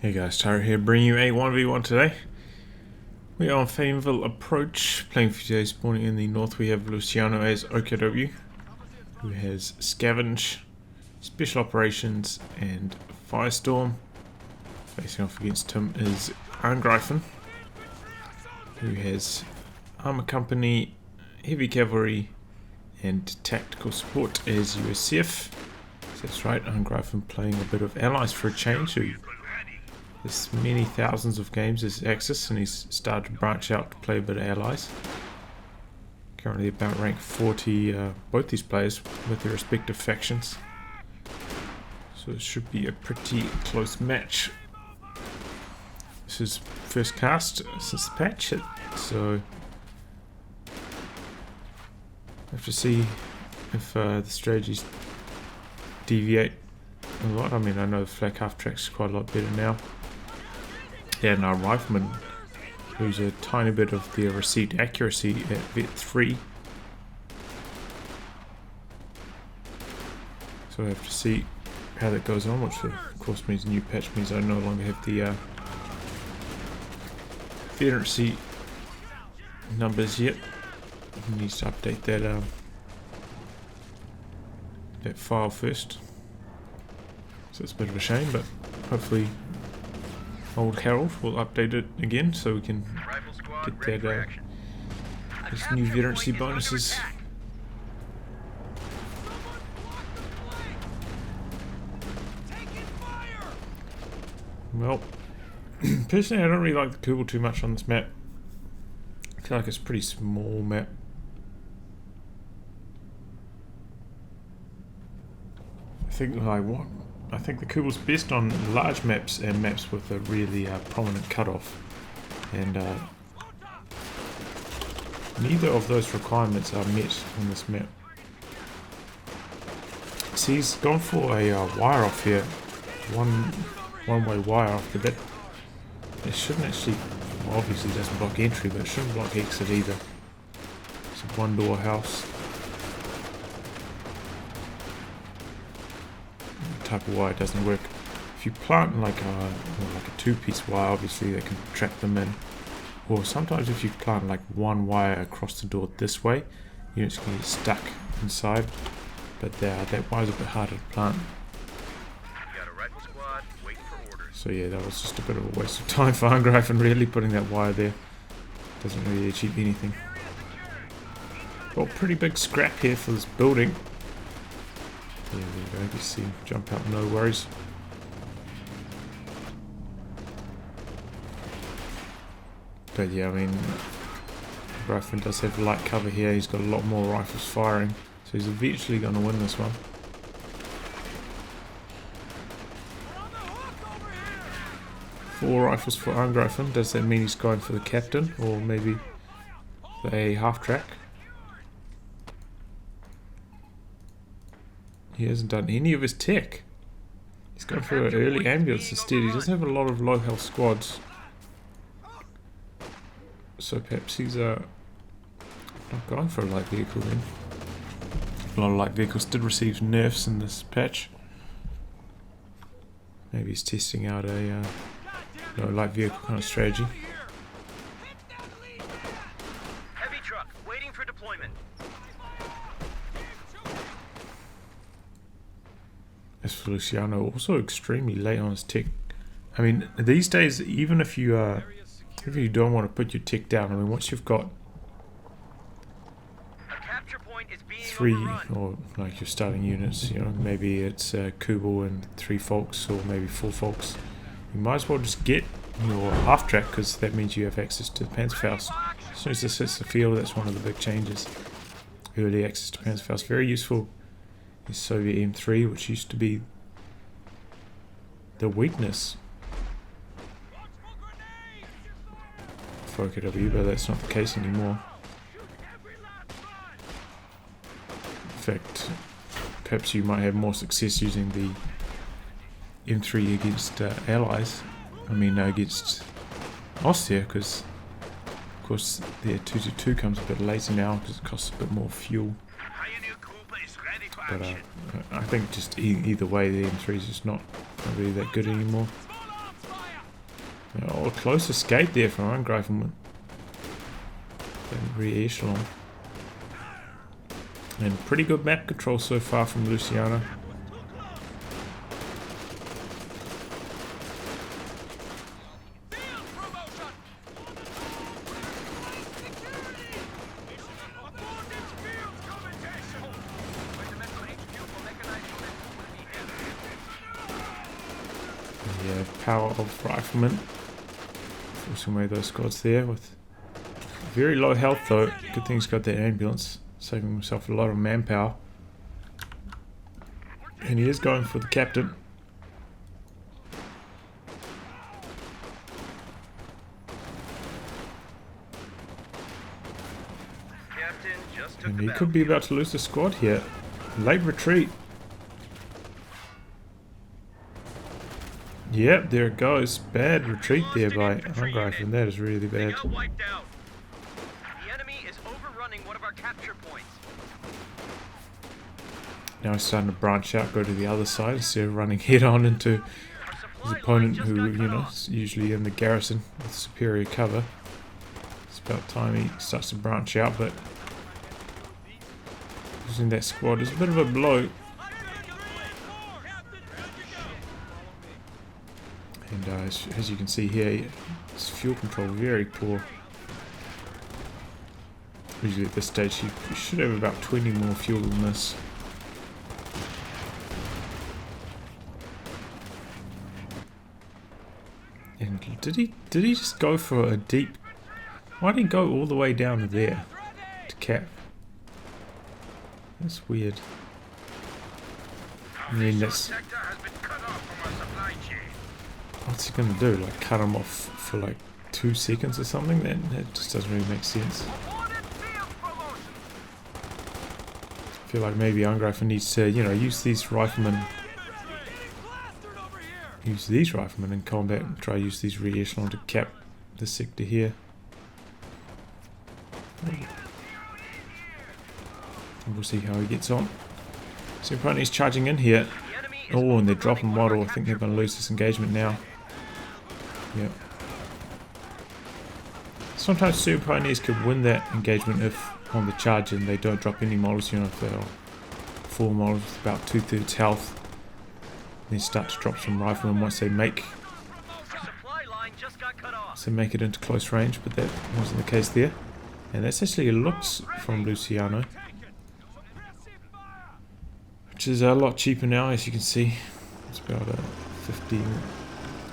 Hey guys, Tyro here, bringing you a 1v1 today. We are on Faymonville approach, playing for today. Spawning in the north, we have Luciano as OKW, who has Scavenge, Special Operations, and Firestorm. Facing off against him is Angreifen, who has Armor Company, Heavy Cavalry, and Tactical Support as USCF. So that's right, Angreifen playing a bit of allies for a change. There's many thousands of games as Axis, and he's started to branch out to play a bit of allies. Currently about rank 40, both these players with their respective factions. So it should be a pretty close match. This is first cast since the patch hit, so I have to see if the strategies deviate a lot. I mean, I know the flag half track's quite a lot better now. Yeah, and our Rifleman, who's a tiny bit of their received accuracy at vet 3. So I have to see how that goes on, which of course means the new patch means I no longer have the veterancy numbers yet. He needs to update that that file first. So it's a bit of a shame, but hopefully old Harold will update it again so we can get that these new veterancy bonuses. Well, personally I don't really like the Kugel too much on this map. I feel like it's a pretty small map. I think the Kugel's best on large maps and maps with a really prominent cutoff, and neither of those requirements are met on this map. See, he's gone for a wire off here, one-way wire off the bit. It shouldn't actually, well, obviously it doesn't block entry, but it shouldn't block exit either. It's a one-door house. Type of wire doesn't work. If you plant like a two-piece wire, obviously they can trap them in. Or sometimes if you plant like one wire across the door this way, units can get stuck inside. But that wire's a bit harder to plant. So yeah, that was just a bit of a waste of time for Angreifen, really, putting that wire there. Doesn't really achieve anything. Well, pretty big scrap here for this building. There we go, you see him jump out, no worries. But yeah, I mean, Angreifen does have light cover here, he's got a lot more rifles firing, so he's eventually going to win this one. Four rifles for Angreifen. Does that mean he's going for the captain, or maybe the half track? He hasn't done any of his tech. He's going for an early ambulance instead. He doesn't have a lot of low health squads. So perhaps he's not going for a light vehicle then. A lot of light vehicles did receive nerfs in this patch. Maybe he's testing out a no light vehicle kind of strategy. Heavy truck waiting for deployment. As for Luciano, also extremely late on his tech. I mean, these days, even if you don't want to put your tech down, I mean, once you've got 3 or like your starting units, you know, maybe it's Kugel and 3 Folks, or maybe 4 Folks, you might as well just get your half track, because that means you have access to the Panzerfaust. As soon as this hits the field, that's one of the big changes. Early access to Panzerfaust, very useful. Is Soviet M3, which used to be the weakness for OKW, but that's not the case anymore. In fact, perhaps you might have more success using the M3 against allies. I mean, against Austria, because of course their 222 comes a bit later now because it costs a bit more fuel. But I think just either way, the M3 is just not Not really that good anymore. Oh, a close escape there from Angreifen. Re-echelon. And pretty good map control so far from Luciano. Yeah, power of riflemen. Forcing away those squads there with very low health though. Good thing he's got that ambulance, saving himself a lot of manpower. And he is going for the captain. And he could be about to lose the squad here. Late retreat. Yep, there it goes. Bad retreat there by Angreifen. That is really bad. The enemy is overrunning one of our capture points. Now he's starting to branch out, go to the other side instead of running head on into his opponent who, you know, is usually in the garrison with superior cover. It's about time he starts to branch out, but losing that squad is a bit of a blow. And as you can see here, his fuel control very poor. Usually at this stage you should have about 20 more fuel than this. And did he just go for a deep... Why did he go all the way down to there to cap? That's weird. I mean, that's... What's he gonna do? Like cut him off for like 2 seconds or something? That just doesn't really make sense. I feel like maybe Angreifen needs to, you know, use these riflemen in combat and try to use these re-echelon to cap the sector here. And we'll see how he gets on. So Pony's charging in here. Oh, and they're dropping model. I think they're going to lose this engagement now. Yep. Sometimes super pioneers could win that engagement if on the charge and they don't drop any models, you know, if they're full models with about 2/3 health. They start to drop some riflemen once they make it into close range, but that wasn't the case there. And that's actually looks from Luciano, which is a lot cheaper now, as you can see. It's about a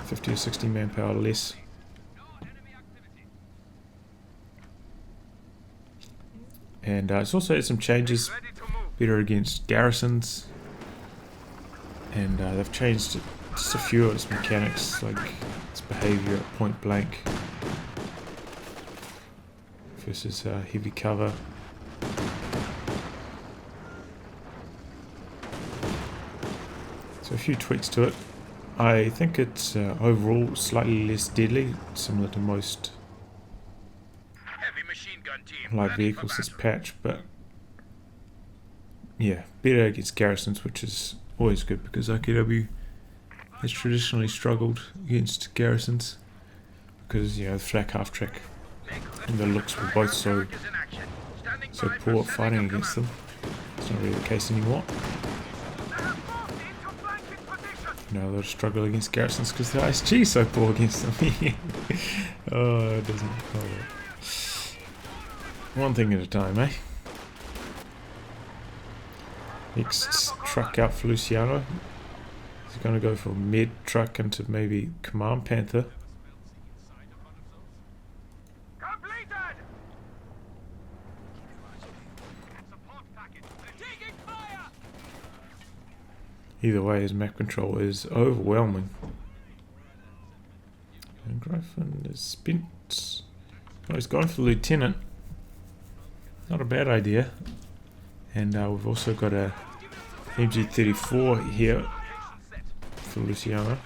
50 or 60 manpower less. And it's also had some changes, better against garrisons. And they've changed just a few of its mechanics, like its behavior at point blank versus heavy cover. So a few tweaks to it. I think it's overall slightly less deadly, similar to most light vehicles this patch, but yeah, better against garrisons, which is always good because OKW has traditionally struggled against garrisons because, you know, the flak half track and the looks were both so poor at fighting against them. It's not really the case anymore. No, they'll struggle against garrisons because the ISG is so poor against them. Oh, it doesn't. Oh, one thing at a time, eh? Next truck out for Luciano. He's going to go for mid truck into maybe Command Panther. Either way, his map control is overwhelming. And Angreifen is spent. Oh, he's going for Lieutenant. Not a bad idea. And we've also got a MG34 here for Luciano.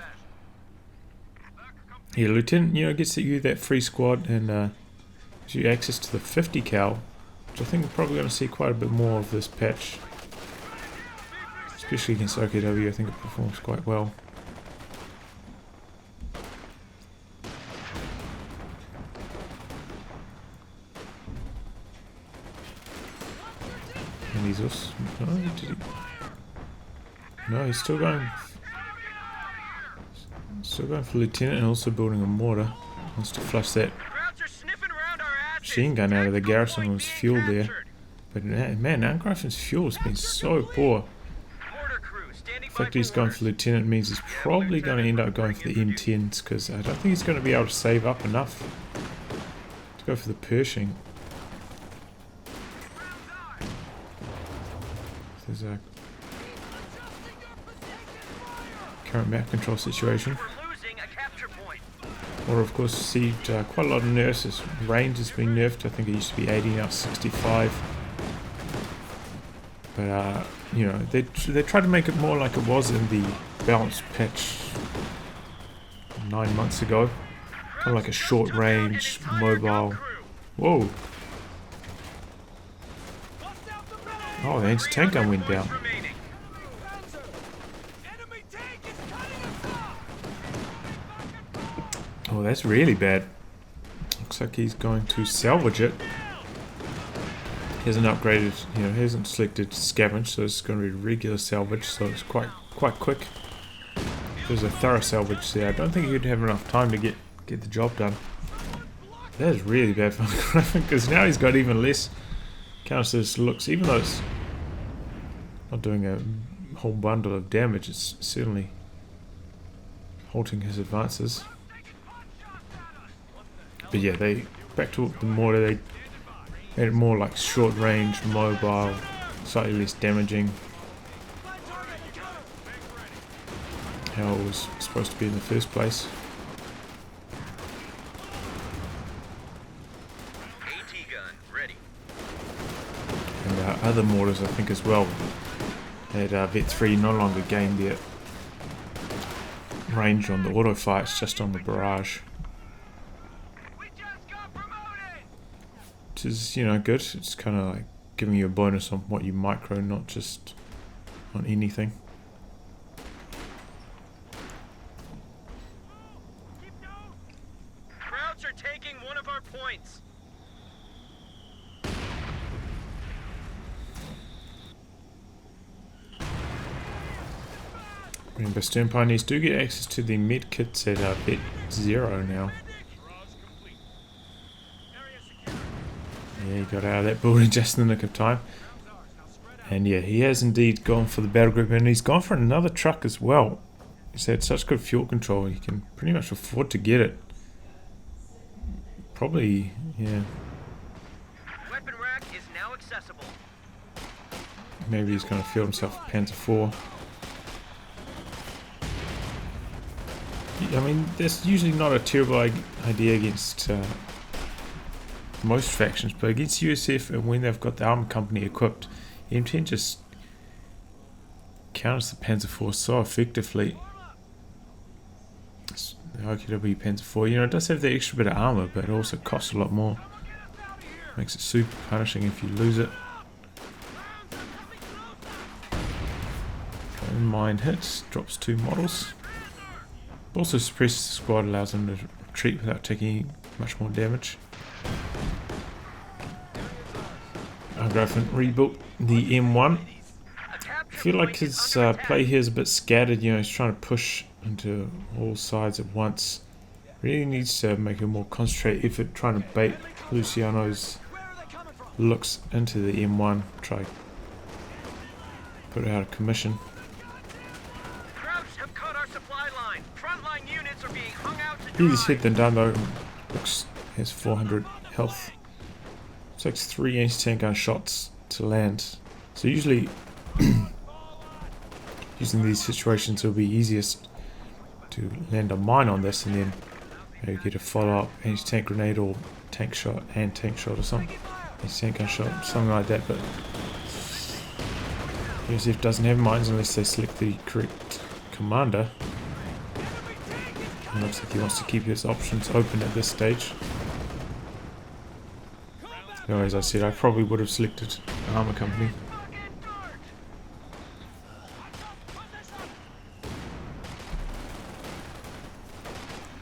Yeah, Lieutenant, you know, gets you that free squad and gives you access to the 50 cal, which I think we're probably going to see quite a bit more of this patch. Especially against OKW, I think it performs quite well. And he's also... No, he's still going... Still going for Lieutenant and also building a mortar. Wants to flush that machine gun out of the garrison with fuel there. But man, Angreifen's fuel has been so poor. The fact he's going for Lieutenant means he's probably going to end up going for the M10s, because I don't think he's going to be able to save up enough to go for the Pershing. There's a current map control situation. Or of course received quite a lot of nerfs. His range has been nerfed. I think it used to be 80, now it's 65. But you know, they tried to make it more like it was in the balance patch 9 months ago. Kind of like a short range, mobile. Whoa! Oh, the anti-tank gun went down. Oh, that's really bad. Looks like he's going to salvage it. He hasn't upgraded, you know, he hasn't selected scavenge, so it's going to be regular salvage, so it's quite quick. If there's a thorough salvage there, I don't think he'd have enough time to get the job done. That is really bad for Angreifen, because now he's got even less counter looks, even though it's not doing a whole bundle of damage, it's certainly halting his advances. But yeah, they back to the mortar. They made it more like short range, mobile, slightly less damaging. How it was supposed to be in the first place. AT gun ready. And other mortars, I think, as well. Had Vet 3 no longer gained their range on the auto fights, just on the barrage. Which is, you know, good. It's kind of like giving you a bonus on what you micro, not just on anything. Krauts are taking one of our points. Remember, Stern Pioneers do get access to the med kits at Bet 0 now. Yeah, he got out of that building just in the nick of time. And yeah, he has indeed gone for the battle group, and he's gone for another truck as well. He's had such good fuel control, he can pretty much afford to get it. Probably, yeah. Weapon rack is now accessible. Maybe he's going to field himself a Panzer 4. I mean, that's usually not a terrible idea against most factions, but against USF and when they've got the armor company equipped, M10 just counters the Panzer 4 so effectively. The OKW Panzer 4, you know, it does have the extra bit of armor, but it also costs a lot more. Makes it super punishing if you lose it. And mine hits, drops 2 models. Also suppresses the squad, allows them to retreat without taking much more damage. Angreifen rebuilt the M1. I feel like his play here is a bit scattered, you know, he's trying to push into all sides at once. Really needs to make a more concentrated effort trying to bait Luciano's looks into the M1, try put it out of commission. Easier said than done though. Looks has 400 health. Takes 3 anti-tank gun shots to land. So usually using these situations it'll be easiest to land a mine on this and then maybe get a follow-up anti-tank grenade or tank shot and tank shot or something. Anti-tank gun shot, something like that, but USF doesn't have mines unless they select the correct commander. It looks like he wants to keep his options open at this stage. Though, as I said, I probably would have selected an armor company.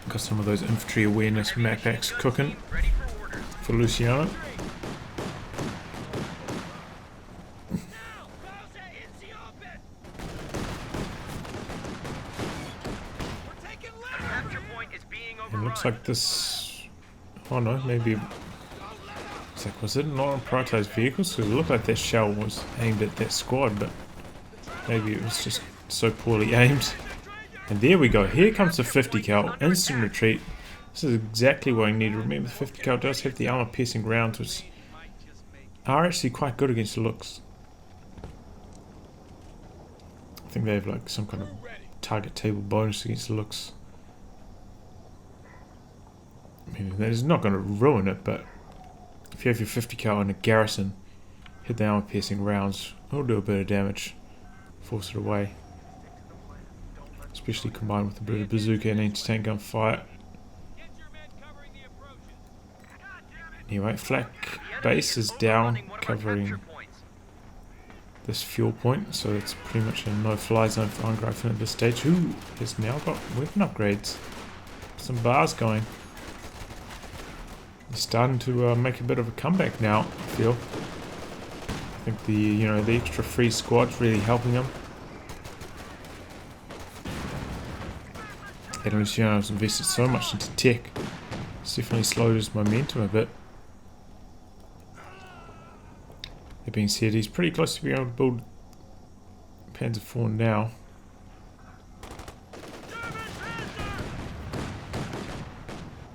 Got some of those infantry awareness map packs cooking for Luciano. It looks like this... Oh no, maybe... It's like, was it not on prioritized vehicles? Because it looked like that shell was aimed at that squad, but maybe it was just so poorly aimed. And there we go. Here comes the 50 cal. Instant retreat. This is exactly what I need. Remember, the 50 cal does have the armor piercing rounds, which are actually quite good against the looks. I think they have like some kind of target table bonus against the looks. I mean, that is not going to ruin it, but if you have your 50 cal in a garrison, hit the armor piercing rounds, it'll do a bit of damage. Force it away. Especially combined with a bit of bazooka and anti-tank gun fire. Anyway, flak base is down, covering this fuel point, so it's pretty much a no-fly zone for Angreifen at this stage. Who has now got weapon upgrades? Some bars going. He's starting to make a bit of a comeback now, I feel. I think the the extra free squad's really helping him. And Luciano's invested so much into tech. It's definitely slowed his momentum a bit. That being said, he's pretty close to being able to build Panzer IV now.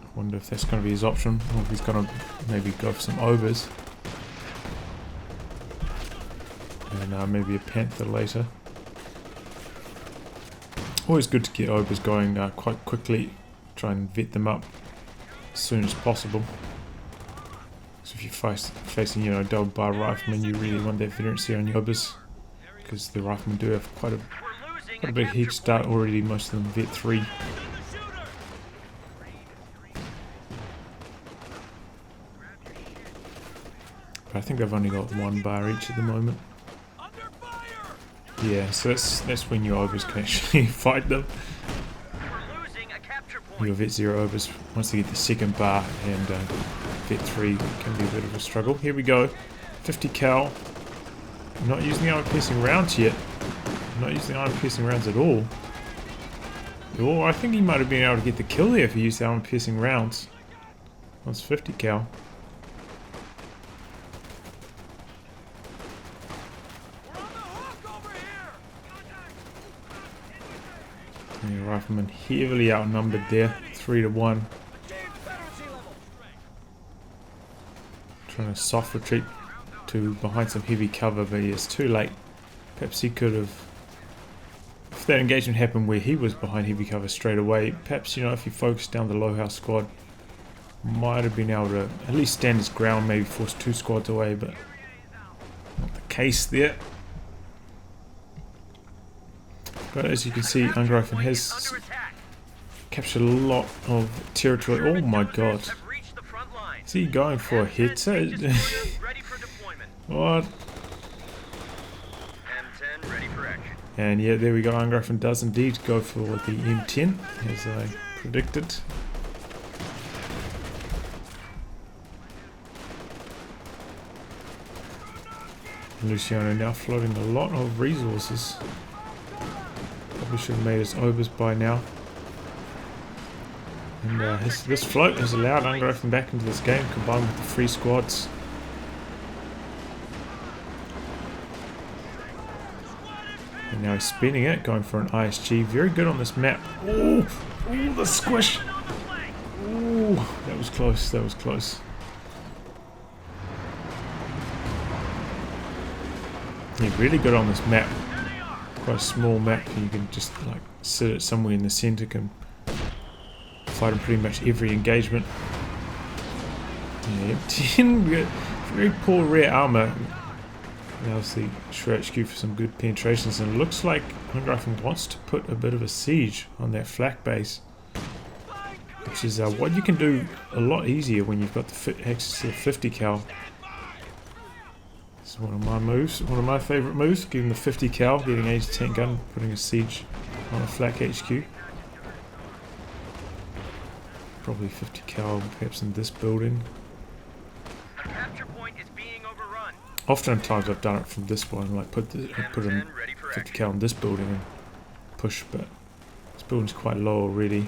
I wonder if that's going to be his option, or if he's going to maybe go for some overs. And maybe a Panther later. Always good to get overs going quite quickly. Try and vet them up as soon as possible. So if you're facing double bar riflemen, you really want that veterancy on your overs, because the riflemen do have quite a big head start already. Most of them vet 3. But I think they've only got 1 bar each at the moment. Yeah, so that's when your overs can actually fight them. Your vet 0 overs, once they get the 2nd bar, and vet 3 can be a bit of a struggle. Here we go, 50 cal. Not using the armor piercing rounds yet. Not using the armor piercing rounds at all. Oh, I think he might have been able to get the kill there if he used the armor piercing rounds. That's 50 cal. The riflemen heavily outnumbered there, 3 to 1. Trying to soft retreat to behind some heavy cover, but it's too late. Perhaps he could have, if that engagement happened where he was behind heavy cover straight away, perhaps if he focused down the low house squad, might have been able to at least stand his ground, maybe force 2 squads away, but not the case there. But as you can see, Angreifen has captured a lot of territory. Oh my god. Is he going for a hit? What? And yeah, there we go. Angreifen does indeed go for the M10, as I predicted. Luciano now floating a lot of resources. Probably should have made his overs by now. And this float has allowed Angreifen back into this game, combined with the free squads. And now he's spinning it, going for an ISG. Very good on this map. Oh, the squish! Oh, that was close, that was close. Yeah, really good on this map. Quite a small map, you can just like sit it somewhere in the center, can fight in pretty much every engagement. Yeah, 10 very poor rear armor. Allows the Shred HQ for some good penetrations, and it looks like Angreifen wants to put a bit of a siege on that flak base, which is what you can do a lot easier when you've got the access to the 50 cal. This is one of my moves, one of my favourite moves, giving the 50 cal, getting anti-tank gun, putting a siege on a flak HQ. Probably 50 cal perhaps in this building. A capture point is being overrun. Oftentimes I've done it from this one, like put a 50 cal in this building and push, but this building's quite low already.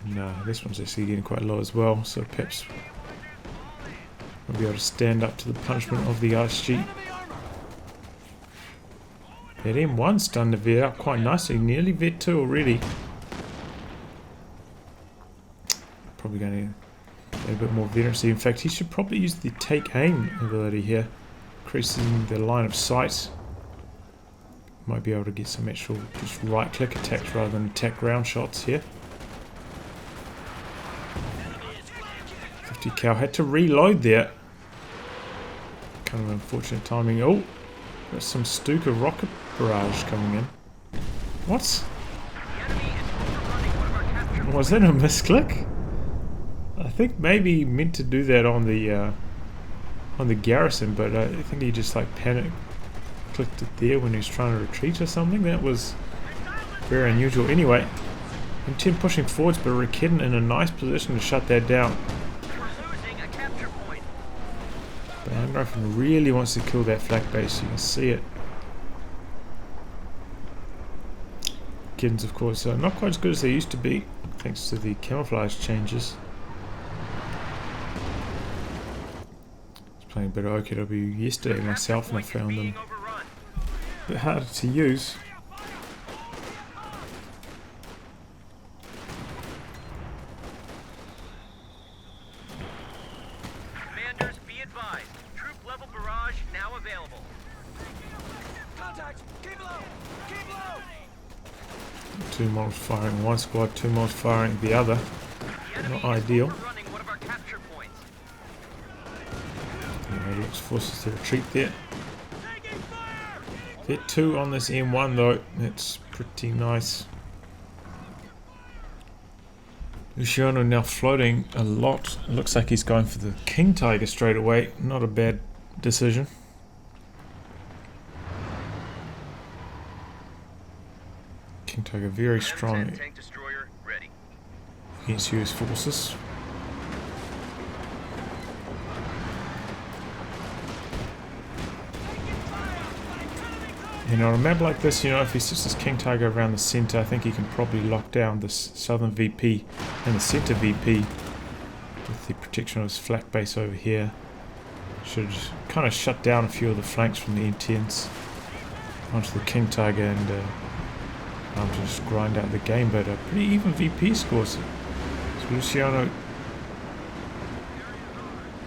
And this one's actually getting quite low as well, so perhaps we'll be able to stand up to the punishment of the RSG. That M1's done to vet up quite nicely, nearly vet 2 already. Probably going to get a bit more veterancy. In fact, he should probably use the take aim ability here, increasing the line of sight. Might be able to get some actual just right click attacks rather than attack ground shots here. 50 cal, had to reload there. Kind of unfortunate timing. Oh, got some Stuka rocket barrage coming in. What? Was that a misclick? I think maybe he meant to do that on the garrison, but I think he just like panic clicked it there when he was trying to retreat or something. That was very unusual. Anyway, M10 pushing forwards, but Rakeden in a nice position to shut that down. But Angreifen really wants to kill that flak base. You can see it. Kittens, of course, are not quite as good as they used to be, thanks to the camouflage changes. I was playing a bit of OKW yesterday myself, and I found them a bit harder to use. Commanders, be advised. Troop level barrage now available. Contact! Keep low! Keep low! 2 models firing one squad, 2 models firing the other. Not ideal. Yeah, looks forces to retreat there. Hit 2 on this M1 though, that's pretty nice. Luciano now floating a lot. Looks like he's going for the King Tiger straight away. Not a bad decision. King Tiger very strong against US forces. And on a map like this, you know, if he sets his King Tiger around the center, I think he can probably lock down this southern VP and the center VP with the protection of his flak base over here. Should kind of shut down a few of the flanks from the M10s onto the King Tiger and just grind out the game. But a pretty even VP score. So Luciano,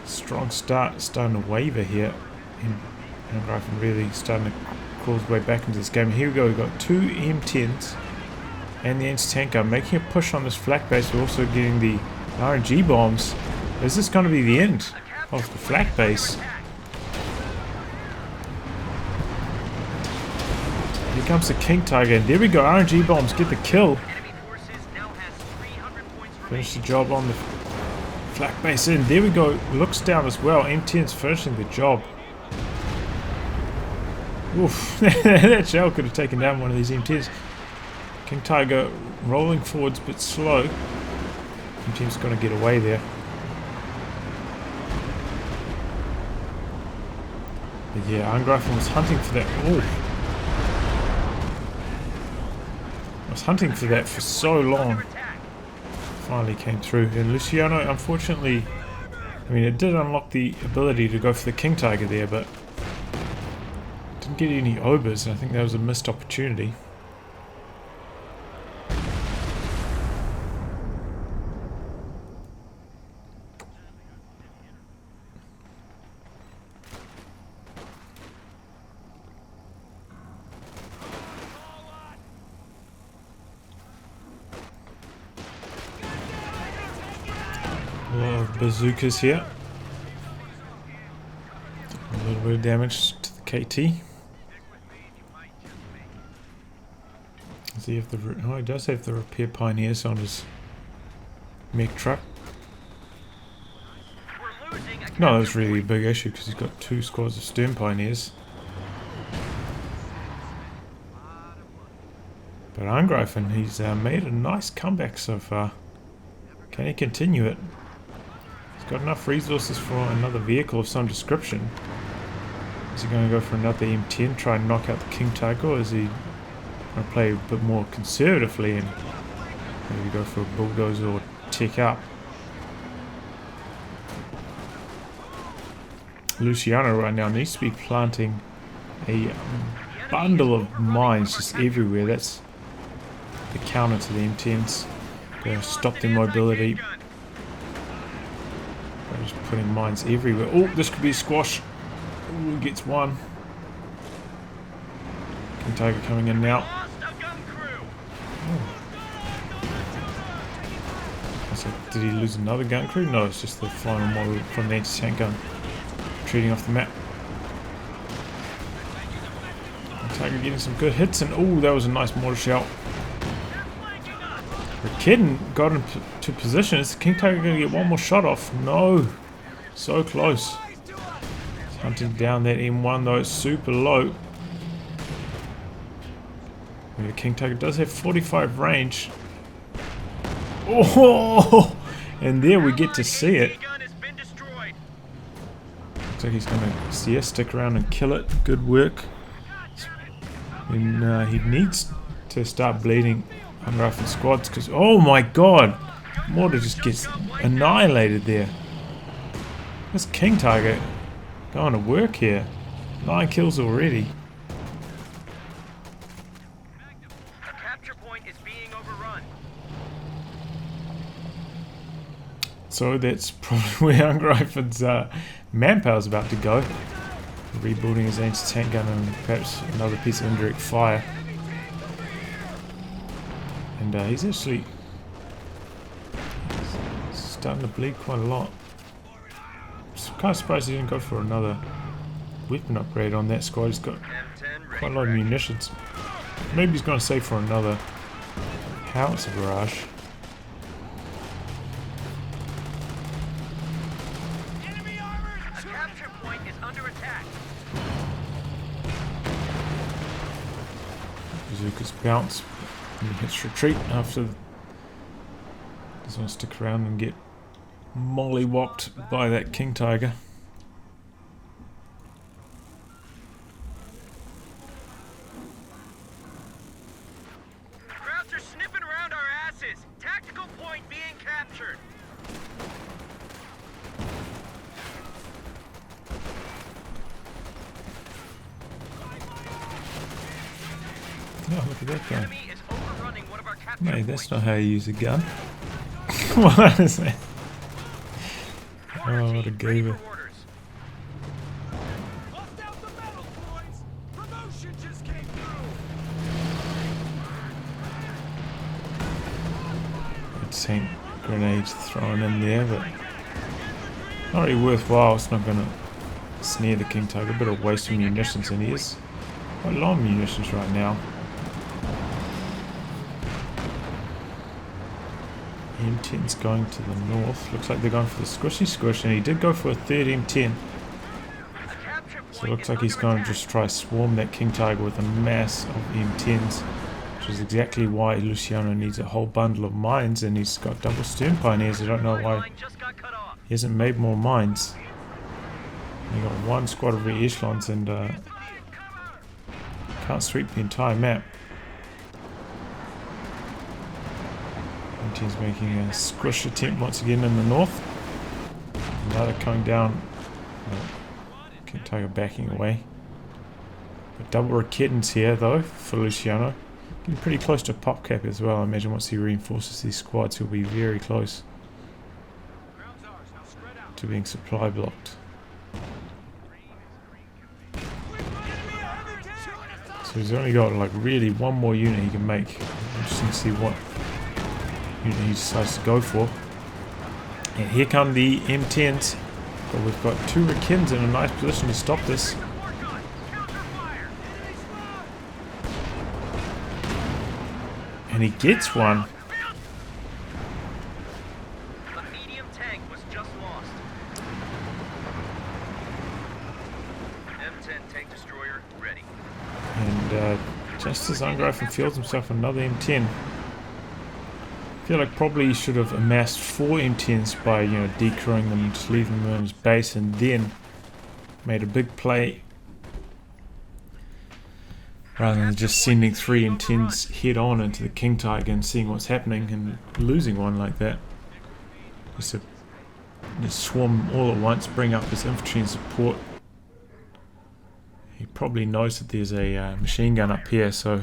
strong start, starting to waver here. And Angreifen really starting to crawl his way back into this game. Here we go, we've got 2 M10s and the anti-tanker making a push on this flak base. We're also getting the RNG bombs. Is this going to be the end of the flak base? Here comes the King Tiger, and there we go, RNG bombs get the kill. Finish the job on the flak base in. There we go, looks down as well. M10's finishing the job. Oof, that shell could have taken down one of these M10s. King Tiger rolling forwards but slow. M10's going to get away there. But yeah, Angreifen was hunting for that. Ooh. Was hunting for that for so long. Finally came through. And Luciano, unfortunately, I mean, it did unlock the ability to go for the King Tiger there, but didn't get any obers, and I think that was a missed opportunity. A lot of bazookas here. A little bit of damage to the KT. Does he have the? Oh, he does have the repair pioneers on his mech truck. No, that's really a big issue because he's got 2 squads of stern pioneers. But Angreifen, he's made a nice comeback so far. Can he continue it? He's got enough resources for another vehicle of some description. Is he going to go for another M10, try and knock out the King Tiger, or is he going to play a bit more conservatively and Maybe go for a bulldozer or tick up. Luciano right now needs to be planting a bundle of mines just everywhere. That's the counter to the M10s. Gonna stop their mobility. They're just putting mines everywhere. Oh, this could be a squash. Ooh, gets one. King Tiger coming in now. So did he lose another gun crew? No, it's just the final model from the anti-tank gun. Retreating off the map. Tiger getting some good hits, and oh, that was a nice mortar shell. Rakeden got into position. Is King Tiger going to get one more shot off? No. So close. Hunting down that M1 though, it's super low. The King Tiger does have 45 range. Oh! And there we get to see it. Looks like he's going to stick around and kill it. Good work. And he needs to start bleeding unrifled squads because, oh my god, mortar just gets annihilated there. This King Tiger going to work here. 9 kills already. The capture point is being overrun. So that's probably where Angreifen's manpower is about to go. Rebuilding his anti-tank gun and perhaps another piece of indirect fire. And he's actually starting to bleed quite a lot. I'm kind of surprised he didn't go for another weapon upgrade on that squad. He's got quite a lot of munitions. Maybe he's going to save for another howitzer barrage. The capture point is under attack. Bazooka's bounce and he hits retreat after. Doesn't want to stick around and get mollywopped by that King Tiger. Krauts are sniffing around our asses. Tactical point being captured. Oh, look at that guy. Enemy is overrunning one of our capture Mate, that's points. not how you use a gun. What is that? Quarter Oh, what a team ready goober. for orders. Bust out the metal, boys! Promotion just came through! Tank grenades thrown in there, but not really worthwhile. It's not going to snare the King Tiger. A bit of waste of munitions, and he is quite low on munitions right now. M10's going to the north. Looks like they're going for the squishy squish, and he did go for a third M10. The capture So it point looks is like he's under going to attack. just try swarm that King Tiger with a mass of M10s, which is exactly why Luciano needs a whole bundle of mines, and he's got double stern pioneers. I don't know why Line just got cut off. he hasn't made more mines. He got one squad of re-echelons and can't sweep the entire map. M10's making a squish attempt once again in the north. Now they're coming down. King Tiger backing away. But double Raketens here though for Luciano. Getting pretty close to pop cap as well. I imagine once he reinforces these squads he'll be very close to being supply blocked. So he's only got like really one more unit he can make. Interesting to see what unit he decides to go for. And here come the M10s. But we've got 2 Rakens in a nice position to stop this. And he gets one. The medium tank was just lost. M10 tank destroyer ready. And just as Angreifen fields himself another M10. I feel like probably he should have amassed 4 M10s by, you know, decrewing them and just leaving them in his base, and then made a big play rather than just sending 3 M10s head on into the King Tiger and seeing what's happening and losing one like that. Just swarm all at once, bring up his infantry and support. He probably knows that there's a machine gun up here, so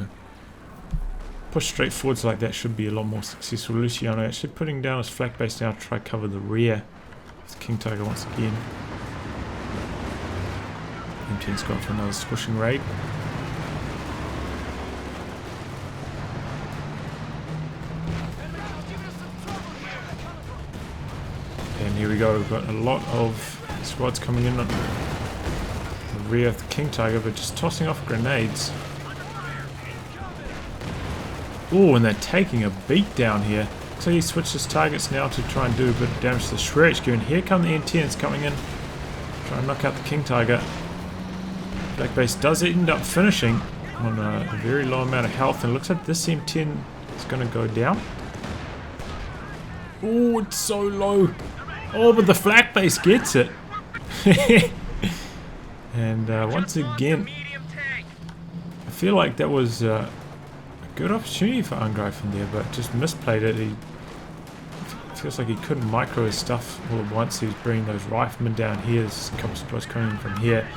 push straight forwards like that should be a lot more successful. Luciano actually putting down his flak base now to try to cover the rear of the King Tiger once again. M10's gone for another squishing raid. And here we go, we've got a lot of squads coming in on the rear of the King Tiger, but just tossing off grenades. Oh, and they're taking a beat down here. So he switches targets now to try and do a bit of damage to the Schwer HQ. And here come the M10s coming in. Try and knock out the King Tiger. Black base does end up finishing on a very low amount of health. And it looks like this M10 is going to go down. Oh, it's so low. Oh, but the flak base gets it. And once again, I feel like that was a good opportunity for Angreifen there, but just misplayed it. He feels like he couldn't micro his stuff all at once. He was bringing those riflemen down here. There's a couple of squads coming from here.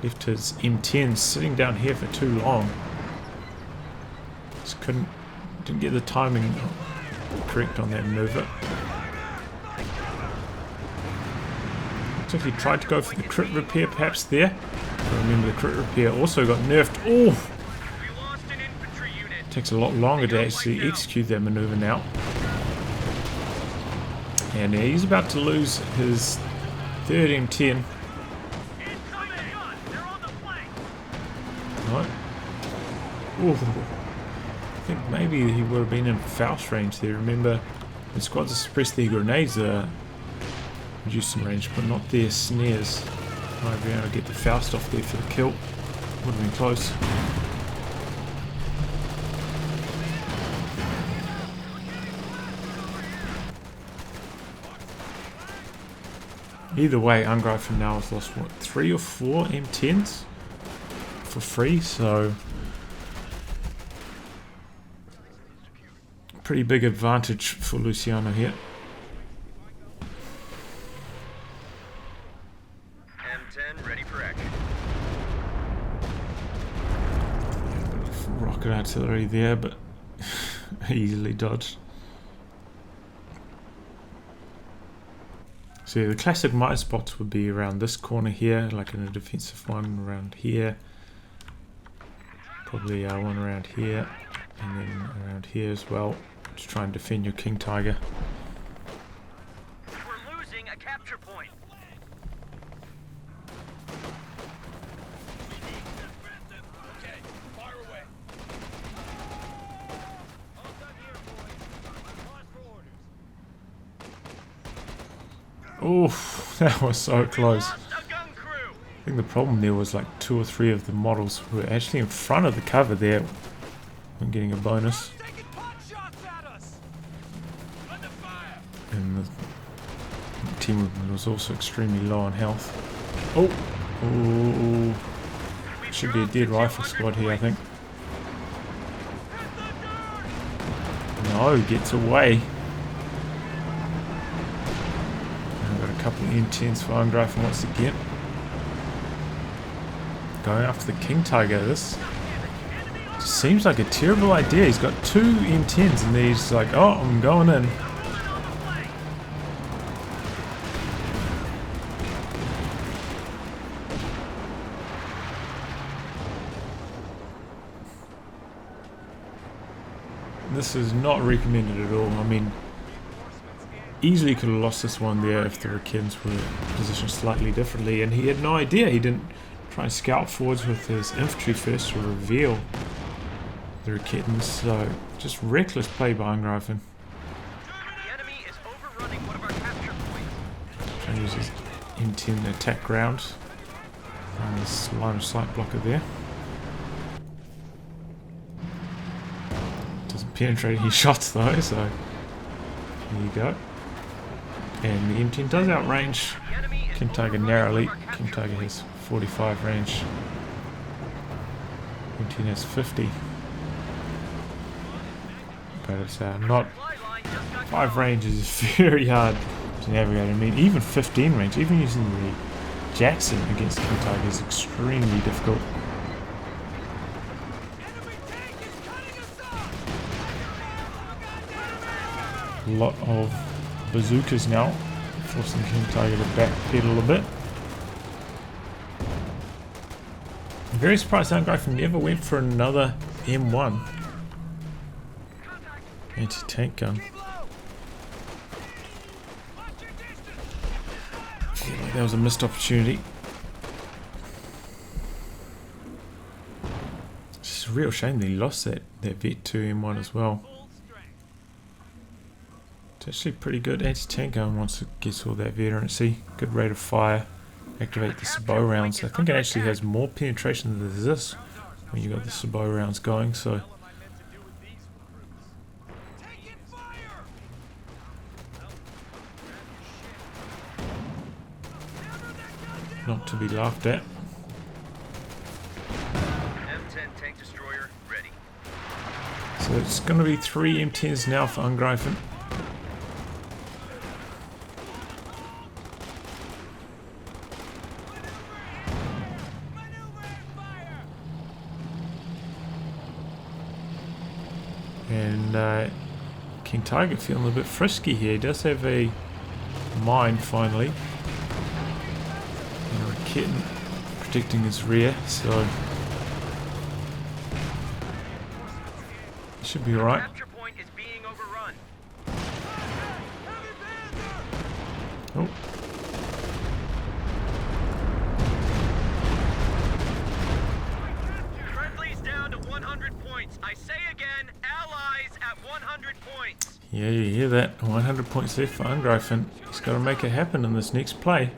Left his M10 sitting down here for too long. Just didn't get the timing correct on that maneuver. Looks like he tried to go for the crit repair perhaps there. But remember, the crit repair also got nerfed. Oh! Takes a lot longer to actually execute that maneuver now. And he's about to lose his third M10. Right. Ooh. I think maybe he would have been in Faust range there. Remember, the squads that suppress their grenades reduce some range, but not their snares. Might be able to get the Faust off there for the kill. Would have been close. Either way, Angreifen now has lost, what, 3 or 4 M10s for free, so pretty big advantage for Luciano here. M10 ready for action. Yeah, a bit of rocket artillery there, but easily dodged. So the classic mine spots would be around this corner here, like in a defensive one around here. Probably one around here, and then around here as well, to try and defend your King Tiger. We're losing a capture point. Okay, fire away. All done here, boys. Pause for orders. Oof, that was so close. Lost a gun crew. I think the problem there was like 2 or 3 of the models were actually in front of the cover there when getting a bonus. Taking pot shots at us. Under fire. And the team was also extremely low on health. Oh! Oh! Should be a dead rifle squad here, I think. No, gets away. I've got a couple of M10s for Angreifen once again. Going after the King Tiger. This seems like a terrible idea. He's got 2 M10s and he's like, oh, I'm going in. This is not recommended at all. I mean, easily could have lost this one there if the Rakins were positioned slightly differently, and he had no idea. He didn't try and scout forwards with his infantry first to reveal the Rakins, so just reckless play by Angreifen. The enemy is overrunning one of our capture points. Trying to use his M10 to attack ground. And this line of sight blocker there. Doesn't penetrate any shots though, so there you go. And the M10 does outrange King Tiger narrowly. King Tiger has 45 range. M10 has 50. But it's not... Supply line just got 5 range is very hard to navigate. I mean, even 15 range, even using the Jackson against King Tiger is extremely difficult. Enemy tank is cutting us off! A lot of bazookas now, forcing King Tiger to backpedal a bit. I'm very surprised Angreifen never went for another M1 anti-tank gun. Keep low! Watch your distance! I feel like that was a missed opportunity. It's just a real shame that he lost that Vet 2 M1 as well. Full strength. It's actually pretty good anti-tank gun once it gets all that veterancy. Good rate of fire. Activate the Sabot rounds. I think it actually has more penetration than this when you got the Sabot rounds going, so What am I meant to do with these recruits? Taking fire! not to be laughed at. M10 tank destroyer ready. So it's going to be 3 M10s now for Angreifen. And King Tiger feeling a bit frisky here. He does have a mine finally. And a kitten protecting his rear, so he should be alright. Capture point is being overrun. Oh. Friendly's down to 100 points. I say again, allies at 100 points. Yeah, you hear that. 100 points there for Angreifen. He's got to make it happen in this next play.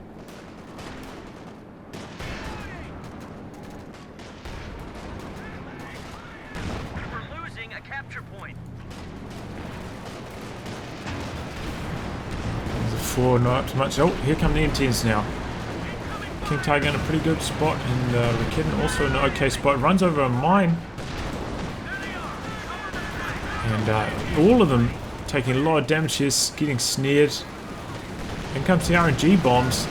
We're losing a capture point. There's a 4, not up to much. Oh, here come the M10s now. King Tiger in a pretty good spot, and the kitten also in an okay spot. Runs over a mine. And all of them taking a lot of damage here, getting snared. In comes the RNG bombs.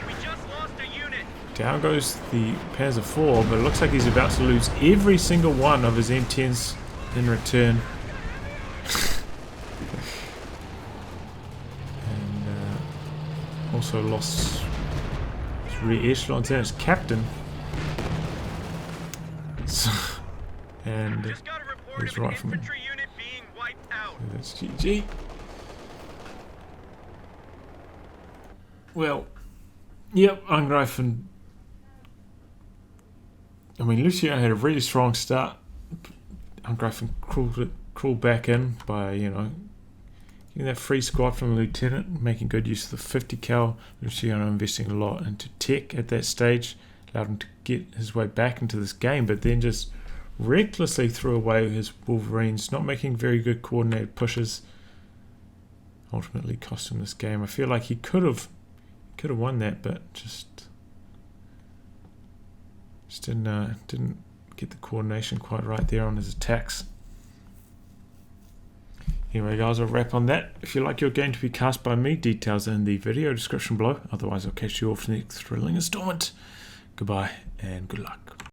We just lost a unit. Down goes the Panzer IV, but it looks like he's about to lose every single one of his M10s in return. And also lost his rear echelons and his captain. So, and Just got a report he's of an right from infantry unit being wiped out. that's GG. Well, yep, Angreifen. I mean, Luciano had a really strong start. Angreifen crawled back in by, you know, getting that free squad from the lieutenant, making good use of the 50 cal. Luciano investing a lot into tech at that stage, allowed him to get his way back into this game, but then just recklessly threw away his Wolverines, not making very good coordinated pushes. Ultimately cost him this game. I feel like he could have won that, but just didn't get the coordination quite right there on his attacks. Anyway guys, I'll wrap on that. If you like your game to be cast by me, details are in the video description below. Otherwise I'll catch you all for the next thrilling installment. Goodbye and good luck.